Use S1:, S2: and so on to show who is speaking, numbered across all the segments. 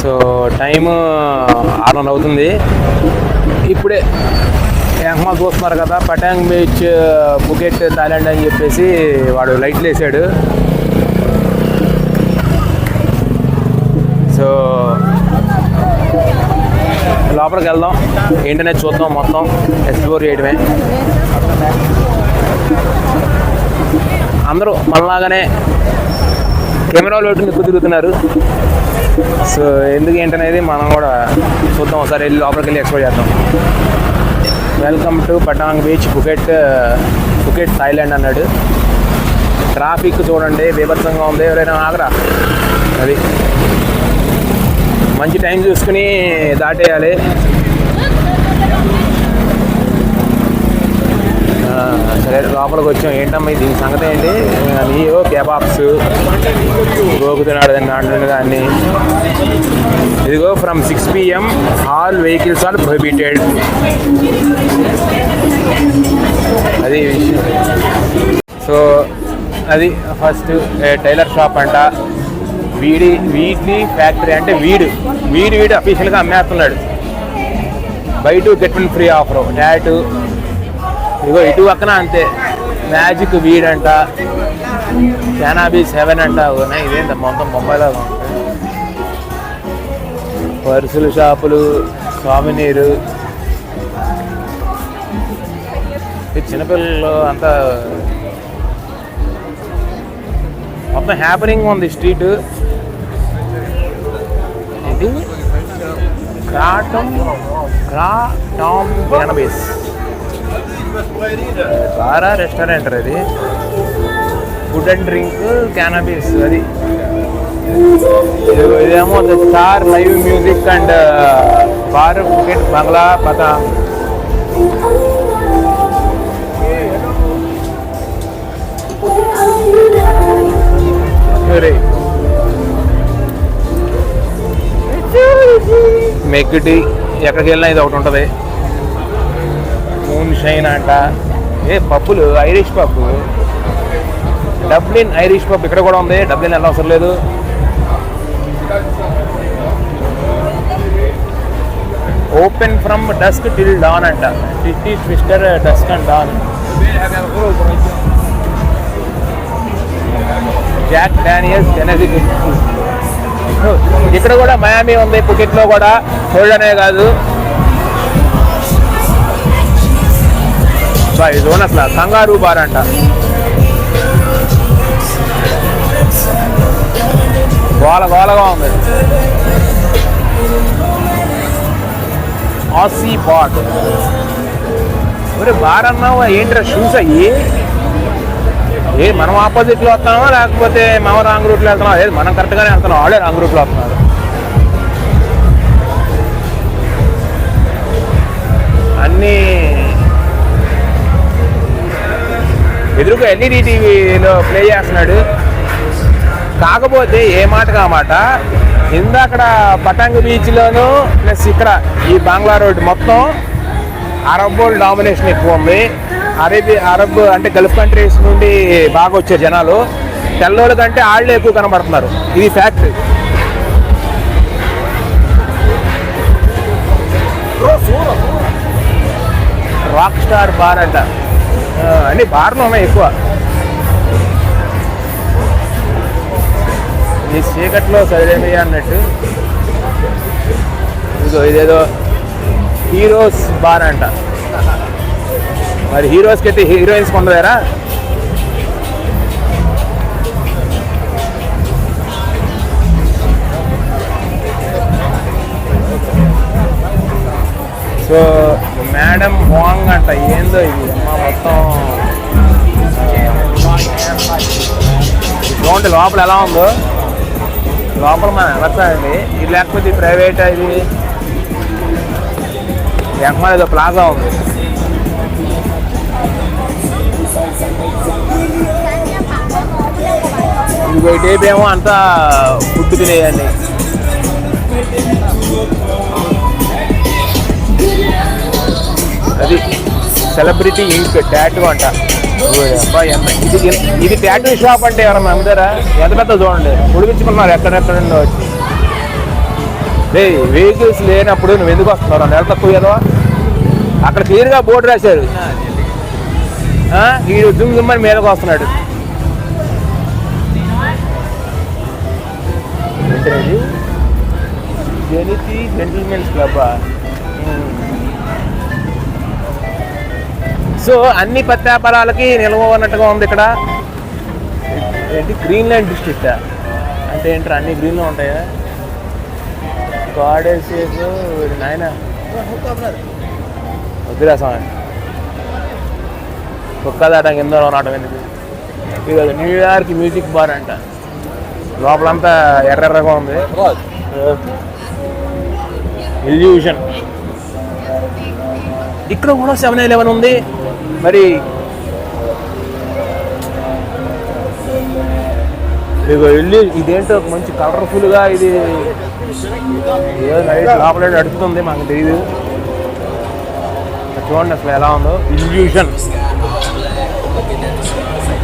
S1: So time 6:30 అవుతుంది. ఇప్పుడే యాంగ్మాల్ చూస్తున్నారు కదా, పటాంగ్ బీచ్ ఫుకెట్ థాయిలాండ్ అని చెప్పేసి వాడు లైట్లు వేసాడు. సో లోపలికి వెళ్దాం, ఏంటనేది చూద్దాం, మొత్తం ఎక్స్ప్లోర్ చేయడమే. అందరూ మనలాగానే కెమెరాలు పెట్టుకుని ఎక్కువ తిరుగుతున్నారు. సో ఎందుకు ఏంటనేది మనం కూడా చూద్దాం, ఒకసారి వెళ్ళి లోపలికి వెళ్ళి ఎక్స్ప్లోర్ చేద్దాం. Welcome to పటాంగ్ beach Phuket Thailand అన్నాడు. ట్రాఫిక్ చూడండి బీభత్సంగా ఉంది, ఎవరైనా ఆగరా. అది మంచి టైం చూసుకుని దాటేయాలి. సరే లోపలికి వచ్చాం. ఏంటమ్మా దీని సంగతి ఏంటి? నీయో కేబాబ్స్ గోకుతున్నాడు అంటుండగా దాన్ని. ఇదిగో from 6 PM all vehicles are prohibited. అది విషయం. సో అది ఫస్ట్ టైలర్ షాప్ అంట. వీడి ఫ్యాక్టరీ అంటే వీడు అఫీషియల్గా అమ్మేస్తున్నాడు. Buy 2 get 1 free offer dot. ఇదిగో ఇటు పక్కన అంతే, మ్యాజిక్ వీడ్ అంట, క్యానాబీస్ హెవెన్ అంట. ఇదేంట మొత్తం బొంబాయిలో ఉంటాయి. పర్సులు షాపులు, స్వామినీరు, చిన్నపిల్లలు అంతా మొత్తం హ్యాపనింగ్ ఉంది స్ట్రీట్. ఇది క్రాటమ్ క్యానబీస్ బారా రెస్టారెంట్. అది ఫుడ్ అండ్ డ్రింక్ క్యానబీస్. అది ఇదేమో the star live music and bar Phuket Bangla Patong. మెగ్గిటీ ఎక్కడికి వెళ్ళినా ఇది ఒకటి ఉంటుంది. మూన్ షైన్ అంట. పప్పులు ఐరిష్ పప్పు, డబ్లిన్ ఐరిష్ పప్పు ఇక్కడ కూడా ఉంది. డబ్లిన్ వెళ్ళ అవసరం లేదు. Open from dusk till dawn అంట. Mister dusk and dawn. Jack Daniels జెనెసిక్. ఇక్కడ కూడా మయామి ఉంది, ఫుకెట్లో కూడా. చూడనే కాదు బాయ్ జోన్ అసలు కంగారు బార్ అంట. గోలగా ఉంది. ఆసీ బాట్. మరి బార్ అన్నావు ఏంట్రా? షూస్ అయ్యి మనం ఆపోజిట్లో వస్తున్నామా లేకపోతే మనం రాంగ్ రూట్లో వెళ్తున్నాం? లేదు, మనం కరెక్ట్గానే వెళ్తున్నాం, వాళ్ళే రాంగ్ రూట్లో వస్తున్నారు. అన్నీ ఎదురుగా ఎల్ఈడి టీవీలో ప్లే చేస్తున్నాడు. కాకపోతే ఏ మాటగా మాట, ఇందాకడ పటాంగ్ బీచ్లోను ప్లస్ ఇక్కడ ఈ బాంగ్లా రోడ్ మొత్తం అరబ్ వరల్డ్ డామినేషన్ ఎక్కువ ఉంది. అరబ్ అంటే గల్ఫ్ కంట్రీస్ నుండి బాగా వచ్చే జనాలు తెల్లోళ్ళ కంటే వాళ్ళే ఎక్కువ కనబడుతున్నారు. ఇది ఫ్యాక్ట్. రాక్ స్టార్ బార్ అంట. అన్ని బార్లు ఉన్నాయి ఎక్కువ. ఈ చీకట్లో సరిదేమి అన్నట్టు. ఇదేదో హీరోస్ బార్ అంట. మరి హీరోస్కి అయితే హీరోయిన్స్ కొండదారా? సో మేడం వాంగ్ అంట. ఏందో ఇది అమ్మ మొత్తం చూడండి లోపల ఎలా ఉందో. లోపల మనం వెళ్ళొచ్చండి. ఇది లేకపోతే ప్రైవేట్. ఇది ఎక్కడ ఏదో ప్లాజా ఉంది. ఇటేపేమో అంతా ఫుడ్ తినేయండి. అది సెలబ్రిటీ ఇంక్ టాటూ అంట. ఇది టాటూ షాప్ అంటే ఎవరన్నా అమ్ముతారా? ఎంత పెద్ద చూడండి, ఉడిపించుకున్నారు ఎక్కడెక్కడ వచ్చి. వెహికల్స్ లేనప్పుడు నువ్వు ఎందుకు వస్తున్నావు? నెల తక్కువ కదా అక్కడ క్లియర్గా బోర్డు రాశారు. వీడు దుమ్ముని మీదకి వస్తున్నాడు. జెనితి జెంటిల్మెన్స్ క్లబ్. సో అన్ని పత్యాపరాలకి నిల్వ ఉన్నట్టుగా ఉంది ఇక్కడ. ఏంటి గ్రీన్లాండ్ డిస్ట్రిక్ట్ అంటే ఏంటారు? అన్ని గ్రీన్లో ఉంటాయా? గాడెసేస్ నాయన వద్దురా స్వామి. కుక్కదాట కింద నాటం ఎందుకు? ఇది న్యూయార్క్ మ్యూజిక్ బార్ అంట. లోపలంతా ఎర్రెర్రగా ఉంది. ఇల్యూషన్. ఇక్కడ కూడా 7-Eleven ఉంది. మరి ఇదేంటో మంచి కలర్ఫుల్గా ఇది లోపల అడుగుతుంది, మాకు తెలియదు. చూడండి అసలు ఎలా ఉందో. ఇల్యూషన్.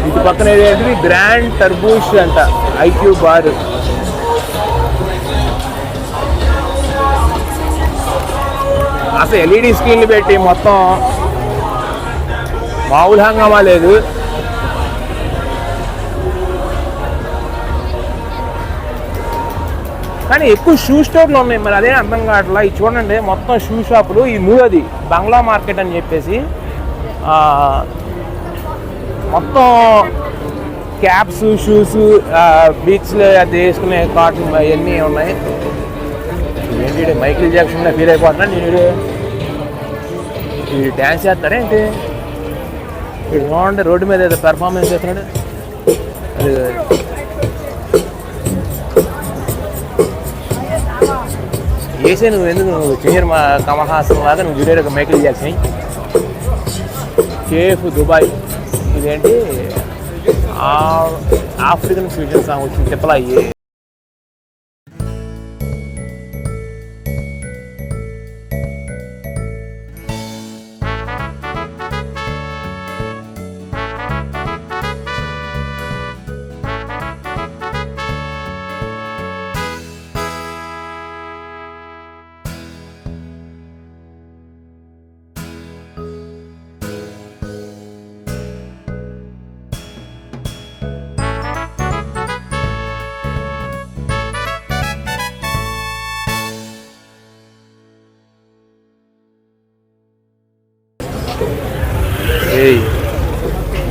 S1: ఇటు పక్కన ఏదేంటిది గ్రాండ్ టర్బూష్ అంట, ఐక్యూ బార్. అసలు ఎల్ఈడి స్క్రీన్లు పెట్టి మొత్తం మామూలు హంగామా లేదు. కానీ ఎక్కువ షూ స్టోర్లు ఉన్నాయి, మరి అదే అర్థం కావట్లా. ఇది చూడండి మొత్తం షూ షాపులు. ఈ మూడోది బంగ్లా మార్కెట్ అని చెప్పేసి మొత్తం క్యాప్స్, షూస్, బీచ్లో అది వేసుకునే కాటన్ అవన్నీ ఉన్నాయి. ఏంటి మైకిల్ జాక్సన్ ఫీల్ అయిపోతున్నా నేను. ఈ డ్యాన్స్ చేస్తారా ఏంటి? ఇది చూడండి రోడ్డు మీద ఏదో పెర్ఫార్మెన్స్ చేస్తున్నాడు. అది వేసే నువ్వు ఎందుకు నువ్వు సీనియర్ కమల్ హాసన్ లాగా నువ్వు junior Michael Jackson. Cafe Dubai. ఇదేంటి ఆఫ్రికన్ ఫ్యూజన్ సాంగ్ వచ్చింది తిప్పలా. అయ్యి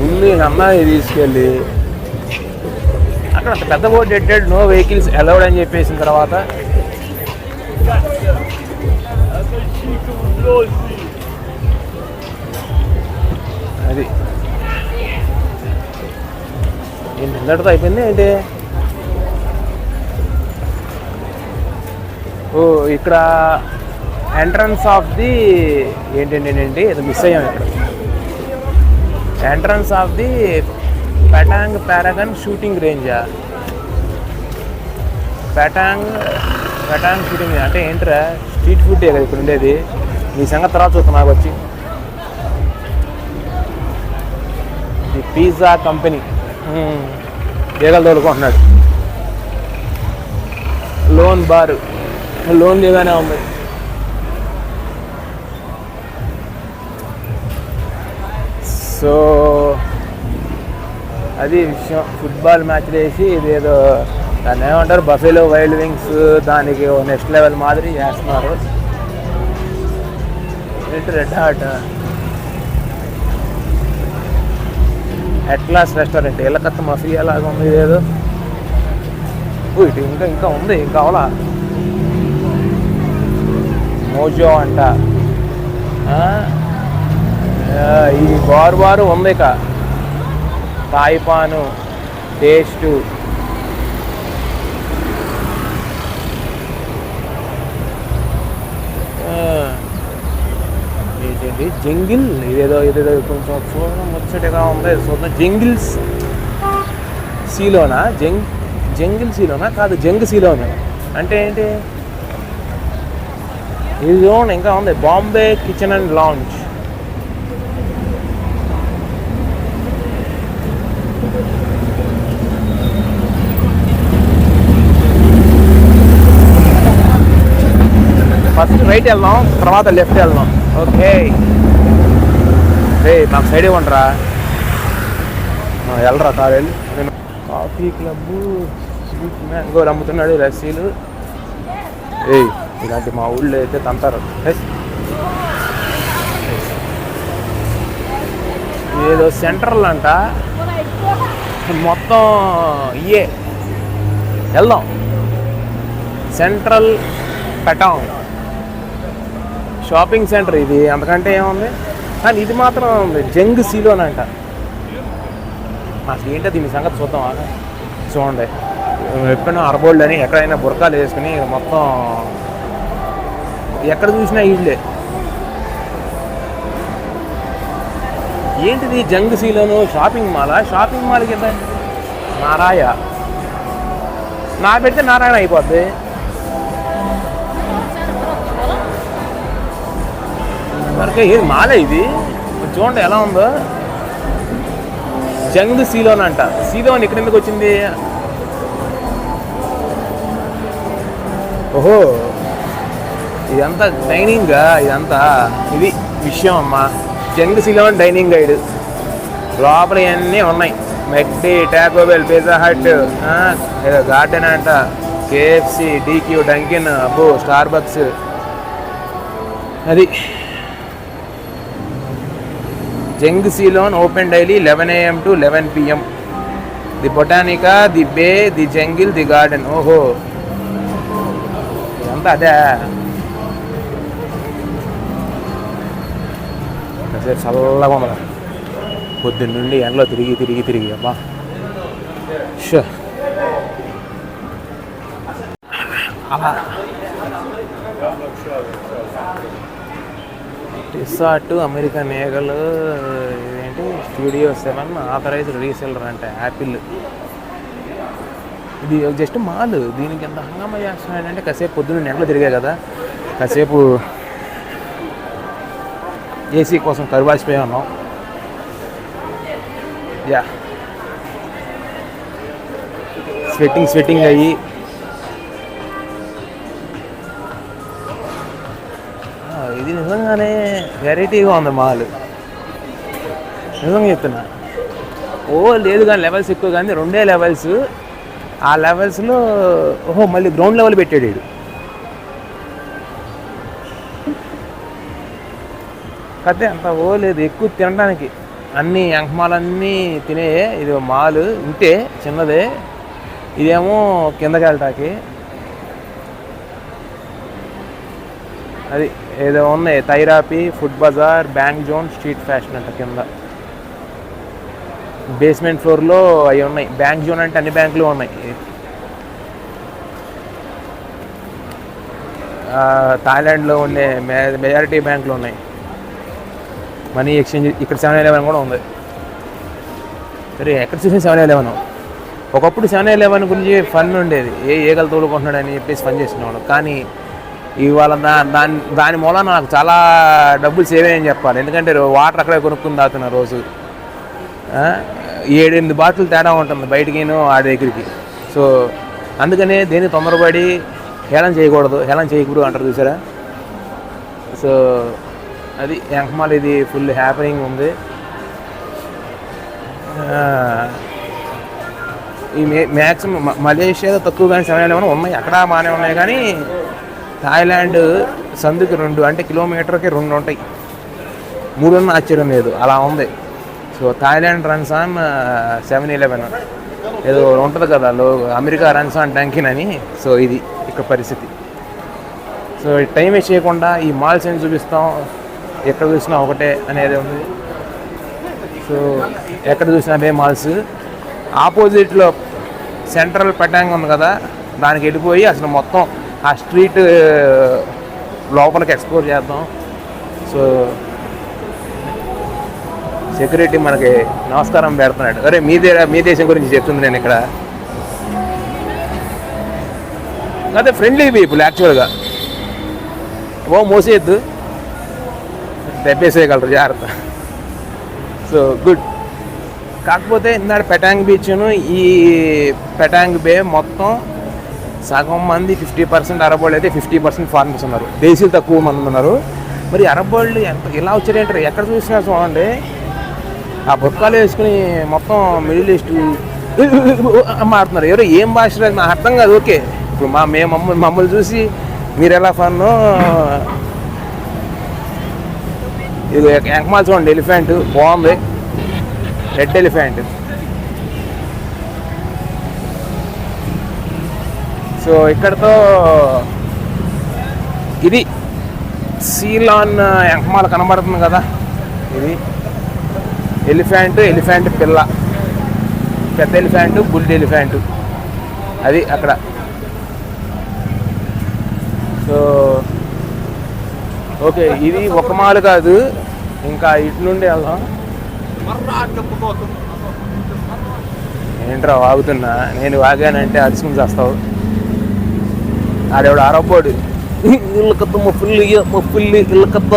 S1: ముందు అమ్మాయి తీసుకెళ్ళి అక్కడ పెద్ద బోర్డు పెట్టాడు, నో వెహికల్స్ అలౌడ్ అని చెప్పేసిన తర్వాత అది ఏంటి ఇంతటితో అయిపోయింది ఏంటి? ఓ ఇక్కడ ఎంట్రన్స్ ఆఫ్ ది ఏంటండి ఏదో మిస్ అయ్యాం ఇక్కడ. Entrance of the Patong Paragon shooting రేంజా? పెటాంగ్ షూటింగ్ అంటే ఏంట్రా? స్ట్రీట్ ఫుడ్ కదా ఇక్కడ ఉండేది. ఈ సంగతి తర్వాత చూస్తాం నాకు వచ్చి. ది పిజ్జా కంపెనీ ఈగలు తోలుకుంటున్నాడు. లోన్ బార్, లోన్ లేగానే ఉంది. సో అది విషయం. ఫుట్బాల్ మ్యాచ్లు వేసి ఇదేదో దాన్ని ఏమంటారు బఫెలో వైల్డ్ వింగ్స్, దానికి నెక్స్ట్ లెవెల్ మాదిరి చేస్తున్నారు. ఏంటి రెడ్ హార్ట్ అట్లాస్ రెస్టారెంట్ ఎల్లకత్త మఫియా లాగా ఉంది ఇదేదో. ఇటు ఇంకా ఉంది, ఇంకా అవలా. మోజో అంట. ఈ బారు ఉంది ఇక. తాయిపాను టేస్టు. ఏంటండి జంగిల్, ఇదేదో కొంచెం చూడడం ముచ్చటగా ఉంది. చూద్దాం. జంగిల్స్ సీలోనా? జంగిల్ సీలోనా? కాదు, జంగ్ సీలోనా అంటే ఏంటి? ఇది చూడండి ఇంకా ఉంది. Bombay kitchen and lounge. First right వెళ్దాం, తర్వాత లెఫ్ట్ వెళ్దాం. ఓకే రే నాకు సైడ్ ఇవ్వండిరా, వెళ్ళరా కారు వెళ్ళి. నేను కాఫీ క్లబ్బు స్వీట్ మ్యాంగో అమ్ముతున్నాడు, లస్సీలు. ఇలాంటి మా ఊళ్ళో అయితే తంతారు. ఏదో సెంట్రల్ అంట, మొత్తం ఇయే వెళ్దాం. సెంట్రల్ పెటాంగ్ షాపింగ్ సెంటర్ ఇది, అంతకంటే ఏముంది. కానీ ఇది మాత్రం ఉంది జంగ్ సీలోన్ అంట. అసలు ఏంటో దీని సంగతి చూద్దాం. చూడండి, ఎప్పుడైనా అరబోల్డ్ అని ఎక్కడైనా బురకాలు వేసుకుని మొత్తం ఎక్కడ చూసినా ఇళ్ళే. ఏంటిది జంగ్ సీలోను? షాపింగ్ మాలా? షాపింగ్ మాల్ కింద నారాయ నా పెడితే నారాయణ అయిపోద్ది. వరకే ఏది మాలే ఇది. చూడండి ఎలా ఉందో. జంగ్ సీలోన్ అంట. సీలోన్ ఇక్కడ ఎందుకు వచ్చింది? ఓహో, ఇదంతా డైనింగా? ఇదంతా ఇది విషయం అమ్మా. Jungceylon dining guide. లోపల ఇవన్నీ ఉన్నాయి. మెక్డీ, టాకోబెల్, పిజ్జా హట్, ఏదో గార్డెన్ అంట, కేఎఫ్సి, డీక్యూ, డంకిన్, అబ్బో స్టార్బక్స్. అది Jungceylon open daily 11 AM to 11 PM. The Botanica, the Bay, the Jungle, the Garden. ఓహో, ఇదంతా అదే. చల్లగా ఉంది పొద్దున్న నుండి ఎండలో తిరిగి అబ్బా. అలా రిసార్ట్, అమెరికన్ ఈగల్, ఇదేంటి స్టూడియో 7 ఆథరైజ్డ్ రీసెల్లర్ అంటే యాపిల్. ఇది జస్ట్ మాల్. దీనికి ఎంత హంగామా చేస్తున్నాడంటే, కాసేపు పొద్దున్న ఎండలో తిరిగాయి కదా, కాసేపు ఏసీ కోసం కరువాసిపోయి ఉన్నాం. యా, స్వెట్టింగ్ అయ్యి ఇది నిజంగానే వెరైటీగా ఉంది మాల్. నిజంగా చెప్తున్నా. లేదు కానీ లెవెల్స్ ఎక్కువ, కానీ 2 లెవెల్స్. ఆ లెవెల్స్లో మళ్ళీ గ్రౌండ్ లెవెల్ పెట్టాడు వీడు. కదే అంత లేదు ఎక్కువ తినడానికి. అన్నీ అంకమాలన్నీ తినే. ఇది మాల్ ఇంతే, చిన్నదే. ఇదేమో కిందకి వెళ్ళటానికి. అది ఏదో ఉన్నాయి, థైరాపీ, ఫుడ్ బజార్, బ్యాంక్ జోన్, స్ట్రీట్ ఫ్యాషన్ అంట కింద. బేస్మెంట్ ఫ్లోర్లో అవి ఉన్నాయి. బ్యాంక్ జోన్ అంటే అన్ని బ్యాంకులు ఉన్నాయి. థాయిలాండ్లో ఉండే మెజారిటీ బ్యాంకులు ఉన్నాయి. Money exchange. ఇక్కడ 7-Eleven కూడా ఉంది. సరే, ఎక్కడ చూసిన 7-Eleven. ఒకప్పుడు 7-Eleven గురించి ఫన్ ఉండేది. ఏగలు తోడుకుంటున్నాడని చెప్పేసి ఫన్ చేసినవాడు. కానీ ఇవాళ దాని మూలన నాకు చాలా డబ్బులు సేవ్ అయ్యని చెప్పాలి. ఎందుకంటే వాటర్ అక్కడే కొనుక్కుని తాగుతున్నా రోజు. 7-8 బాటిల్ తేడా ఉంటుంది బయటికిను ఆడి దగ్గరికి. సో అందుకనే దేన్ని తొందరపడి హేళన చేయకూడదు, హేళన చేయకూడదు అంటారు చూసారా. సో అది ఎంకమాల్. ఇది ఫుల్ హ్యాపీనింగ్ ఉంది. ఈ మ్యాక్సిమం మలేషియాలో తక్కువ కానీ 7-Eleven ఉన్నాయి. అక్కడ బాగానే ఉన్నాయి. కానీ థాయిలాండ్ సందుకి 2 అంటే కిలోమీటర్కి 2 ఉంటాయి. 3 ఉన్న ఆశ్చర్యం లేదు, అలా ఉంది. So Thailand runs on 7-Eleven. ఏదో ఉంటుంది కదా అమెరికా రన్స్ ఆన్ డంకిన్ అని. సో ఇది ఇక్కడ పరిస్థితి. సో టైం వేస్ట్ చేయకుండా ఈ మాల్స్ అని చూపిస్తాం. ఎక్కడ చూసినా ఒకటే అనేది ఉంది. సో ఎక్కడ చూసినా అవే మాల్స్. ఆపోజిట్లో సెంట్రల్ పెటాంగ్ ఉంది కదా, దానికి వెళ్ళిపోయి అసలు మొత్తం ఆ స్ట్రీట్ లోపలికి ఎక్స్ప్లోర్ చేద్దాం. సో సెక్యూరిటీ మనకి నమస్కారం పెడుతున్నాడు. అరే మీ దేశం గురించి చెప్తుంది నేను ఇక్కడ. అదే ఫ్రెండ్లీ పీపుల్ యాక్చువల్గా. మోసేయద్దు, దెబ్బేసేయగలరు, జాగ్రత్త. So good. కాకపోతే ఇందాక పెటాంగ్ బీచ్ను ఈ పెటాంగ్ బే మొత్తం సగం మంది 50% అరబ్ వాళ్ళు అయితే 50% ఫారినర్స్ ఉన్నారు. దేశీయులు తక్కువ మంది ఉన్నారు. మరి అరబ్ వాళ్ళు ఎలా వచ్చారంటారు? ఎక్కడ చూసినా చూడండి ఆ బుర్కాలు వేసుకుని మొత్తం మిడిల్ ఈస్ట్ మారుతున్నారు. ఎవరో ఏం భాష నాకు అర్థం కాదు. ఓకే, ఇప్పుడు మమ్మల్ని చూసి మీరు ఎలా ఫన్నో ఇది ఎంకమాల్ చూడండి, ఎలిఫెంట్ బాగుంది, రెడ్ ఎలిఫెంట్. సో ఇక్కడతో ఇది సీలాన్ ఎంకమాల్ కనబడుతుంది కదా, ఇది ఎలిఫెంట్ పిల్ల, పెద్ద ఎలిఫెంట్, బుల్ ఎలిఫెంట్, అది అక్కడ. సో ఓకే, ఇది ఒక మాలు కాదు, ఇంకా ఇటు నుండి వెళ్దాం. ఏంట్రా వాగుతున్నా, నేను వాగానంటే అరుచుకుని చేస్తావు. ఆడేవాడు అరబ్బోడు, ఇళ్ళకత్త ముప్పుల్లి ఇళ్ళకత్త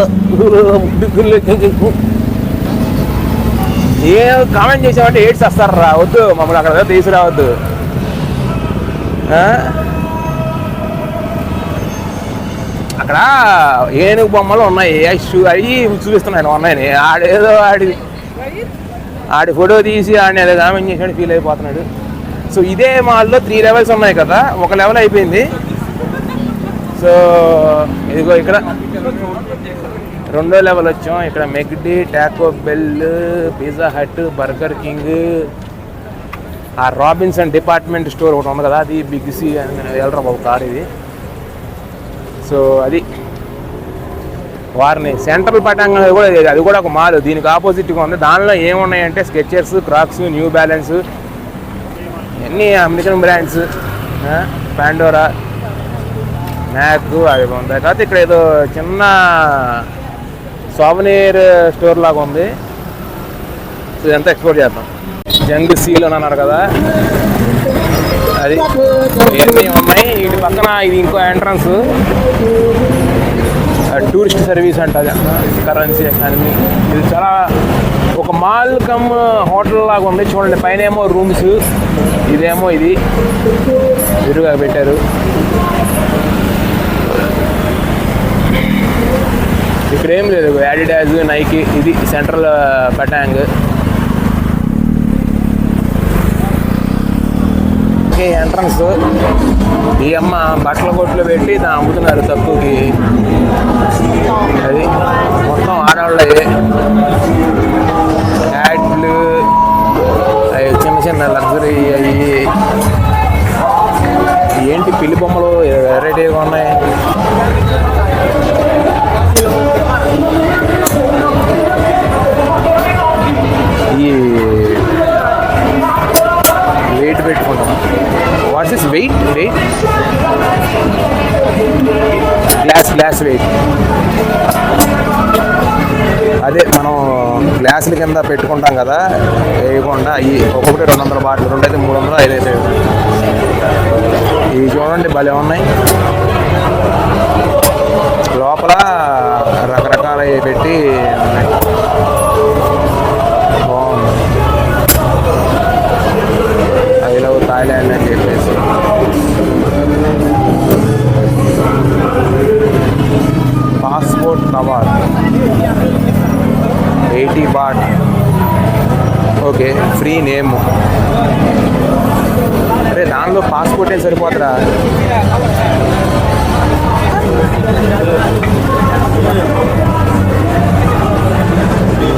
S1: ఏ కామెంట్ చేసామంటే ఏడ్స్ వస్తారు రా, వద్దు మమ్మల్ని అక్కడ తీసుకురావద్దు. అక్కడ ఏనుగు బొమ్మలు ఉన్నాయి, అవి చూపిస్తున్నాను ఉన్నాయని. ఆడేదో ఆడి ఫోటో తీసి ఆడిని ఏదో కామెంట్ చేసాడు, ఫీల్ అయిపోతున్నాడు. సో ఇదే మాల్లో 3 లెవెల్స్ ఉన్నాయి కదా, ఒక లెవెల్ అయిపోయింది. సో ఇదిగో ఇక్కడ 2వ లెవెల్ వచ్చాం. ఇక్కడ McD, Taco Bell, pizza hut, Burger King, ఆ రాబిన్సన్ డిపార్ట్మెంట్ స్టోర్ ఒకటి ఉంది కదా, అది బిగ్ సి అని వెళ్ళరా బాబు కార్ ఇది. సో అది వారిని సెంట్రల్ పటాంగం కూడా, అది కూడా ఒక మాల్, దీనికి ఆపోజిట్గా ఉంది. దానిలో ఏమున్నాయంటే స్కెచర్స్, క్రాక్స్, న్యూ బ్యాలెన్స్, అన్నీ అమెరికన్ బ్రాండ్స్, పాండోరా, మ్యాక్, అది ఉంది. కాకపోతే ఇక్కడ ఏదో చిన్న సోవనీర్ స్టోర్ లాగా ఉంది. సో ఇదంతా ఎక్స్పోర్ట్ చేద్దాం. జంగ్ సీల్ అని అన్నారు కదా, అది ఇవన్నీ ఉన్నాయి. వీటి పక్కన ఇది ఇంకో ఎంట్రన్స్, టూరిస్ట్ సర్వీస్ అంట, కరెన్సీ ఎకానమీ. ఇది చాలా ఒక మాల్ కమ్ హోటల్ లాగా ఉంది. చూడండి, పైన ఏమో రూమ్స్, ఇదేమో ఇది ఎదురుగా పెట్టారు. ఇక్కడ ఏం లేదు, యాడిడాస్, నైకీ, ఇది సెంట్రల్ పటాంగ్. ఎంట్రన్స్ ఈ అమ్మ బట్టల కొట్లు పెట్టి దాన్ని అమ్ముతున్నారు తక్కువకి. అది మొత్తం ఆడవాళ్ళే, హ్యాట్లు, అవి చిన్న లగ్జరీ. అవి ఏంటి పిల్లి బొమ్మలు వెరైటీగా ఉన్నాయి. ఈ వెయిట్ పెట్టుకుంటాం. What's this weight? Glass weight. అదే మనం గ్లాసుల కింద పెట్టుకుంటాం కదా, వేయకుండా. అవి ఒక్కొక్కటి 200 బాటిల్, 2 అయితే 300, 5 అయితే. ఇవి చూడండి భలే ఉన్నాయి. లోపల రకరకాలవి పెట్టి బాగుంది. ఐ లవ్ థాయిలాండ్ అని చెప్పేసి. Passport cover 80 baht. Okay, free name. అరే దానిలో పాస్పోర్ట్ ఏం సరిపోతురా?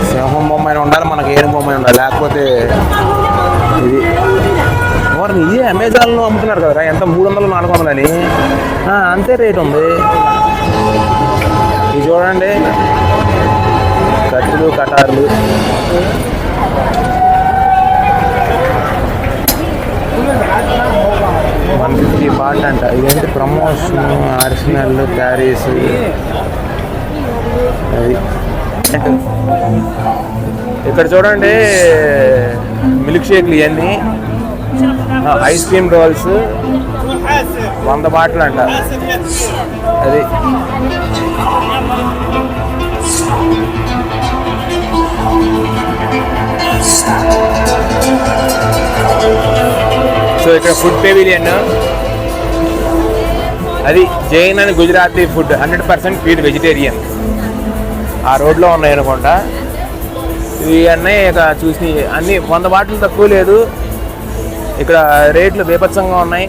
S1: సింహం బొమ్మ ఉండాలి, మనకి ఏనుగు బొమ్మ ఉండాలి, లేకపోతే ఇది వారిని ఇదే అమెజాన్లో అమ్ముతున్నారు కదరా. ఎంత 300, 400 అని, అంతే రేట్ ఉంది. ఇది చూడండి, కత్తులు, కటార్లు. $150 బాట్ అంట. ఇదేంటి ప్రమోషన్, ఆర్సినల్, ప్యారిస్. అది ఇక్కడ చూడండి, మిల్క్ షేక్లు ఇవన్నీ, ఐస్ క్రీమ్ రోల్స్, 100 బాటిల్ అంట. అది సో ఇక్కడ ఫుడ్ పెవిలియన్. అది జైన్ అని గుజరాతీ ఫుడ్ 100% ప్యూర్ వెజిటేరియన్. ఆ రోడ్లో ఉన్నాయి అనుకుంటా. ఇవన్నీ ఇక చూసి అన్నీ 100 బాటిల్ తక్కువ లేదు. ఇక్కడ రేట్లు బీభత్సంగా ఉన్నాయి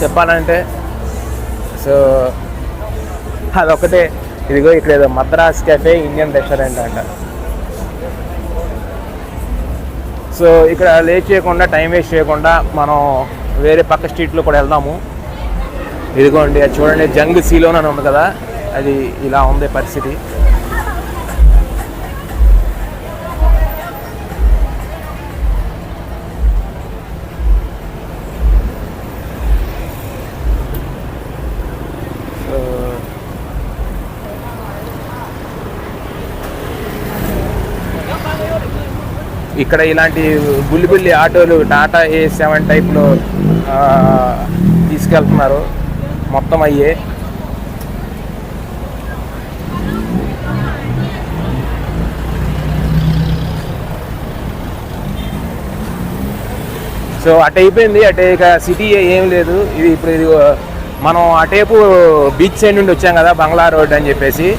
S1: చెప్పాలంటే. సో అదొకటే. ఇదిగో ఇక్కడ ఏదో మద్రాస్ కెఫే ఇండియన్ రెస్టారెంట్ అంట. సో ఇక్కడ లేట్ చేయకుండా, టైం వేస్ట్ చేయకుండా మనం వేరే పక్క స్ట్రీట్లో కూడా వెళ్దాము. ఇదిగోండి అది చూడండి, జంగ్ సీలోన్ అని ఉంది కదా, అది ఇలా ఉంది పరిస్థితి. ఇక్కడ ఇలాంటి బుల్లి ఆటోలు టాటా A7 టైప్లో తీసుకెళ్తున్నారు, మొత్తం అయ్యే. సో అటు అయిపోయింది, అటే ఇక సిటీ ఏం లేదు. ఇది ఇప్పుడు ఇది మనం అటేపు బీచ్ సైడ్ నుండి వచ్చాం కదా, బంగ్లా రోడ్ అని చెప్పేసి.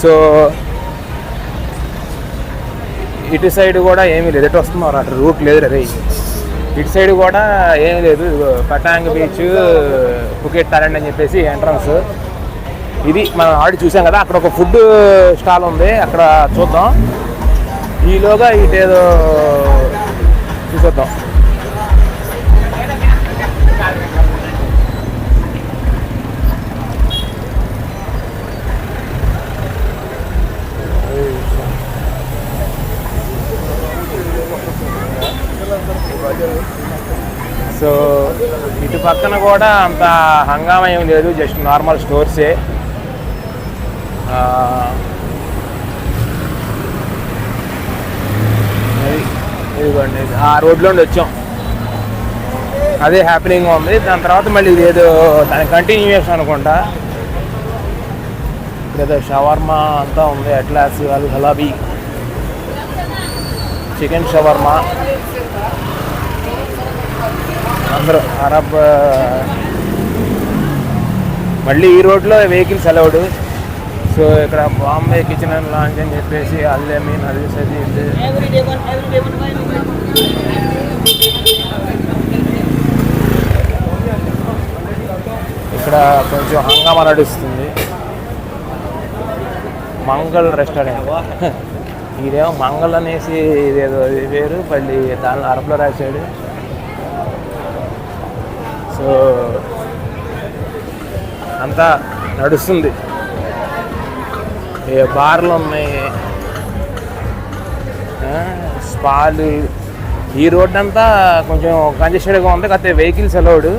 S1: సో ఇటు సైడ్ కూడా ఏమీ లేదు, ఎటు వస్తున్నారు అటు రూట్ లేదు రే. ఇటు సైడ్ కూడా ఏమీ లేదు. పటాంగ్ బీచ్, ఫుకెట్ ఐలాండ్ అని చెప్పేసి ఎంట్రన్స్. ఇది మనం ఆల్రెడీ చూసాం కదా, అక్కడ ఒక ఫుడ్ స్టాల్ ఉంది, అక్కడ చూద్దాం. ఈలోగా ఇటేదో చూసేద్దాం. సో ఇటు పక్కన కూడా అంత హంగామా ఏం లేదు, జస్ట్ నార్మల్ స్టోర్సే. ఇదిగోండి ఆ రోడ్లో వచ్చాం, అదే హ్యాపీనింగ్ ఉంది. దాని తర్వాత మళ్ళీ ఏదో దాని కంటిన్యూషన్ అనుకుంటా. ఏదో షవర్మా అంతా ఉంది, అట్లాస్ అది హలాబీ, చికెన్ షవర్మా. అందరూ అరబ్. మళ్ళీ ఈ రోడ్లో వెహికల్స్ అలౌడ్. సో ఇక్కడ బాంబే కిచెన్ అండ్ లాంచ్ అని చెప్పేసి అల్లెమీన్ అది సజీద్. ఇక్కడ కొంచెం హంగామా నడుస్తుంది. మంగళ్ రెస్టారెంట్, ఇదేమో మంగళ్ అనేసి ఇదేదో వేరు, మళ్ళీ దానిలో అరబ్లో రాశాడు. సో అంతా నడుస్తుంది, బార్లు ఉన్నాయి, స్పాలు. ఈ రోడ్ అంతా కొంచెం కంజెస్టెడ్గా ఉంది, కాకపోతే వెహికల్స్ అలౌడ్.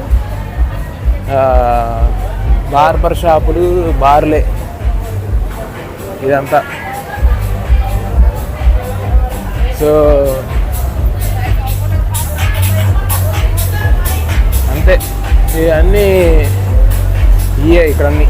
S1: బార్బర్ షాపులు, బార్లే ఇదంతా. సో అంతే, ఇవన్నీ ఇయే ఇక్కడ అన్నీ.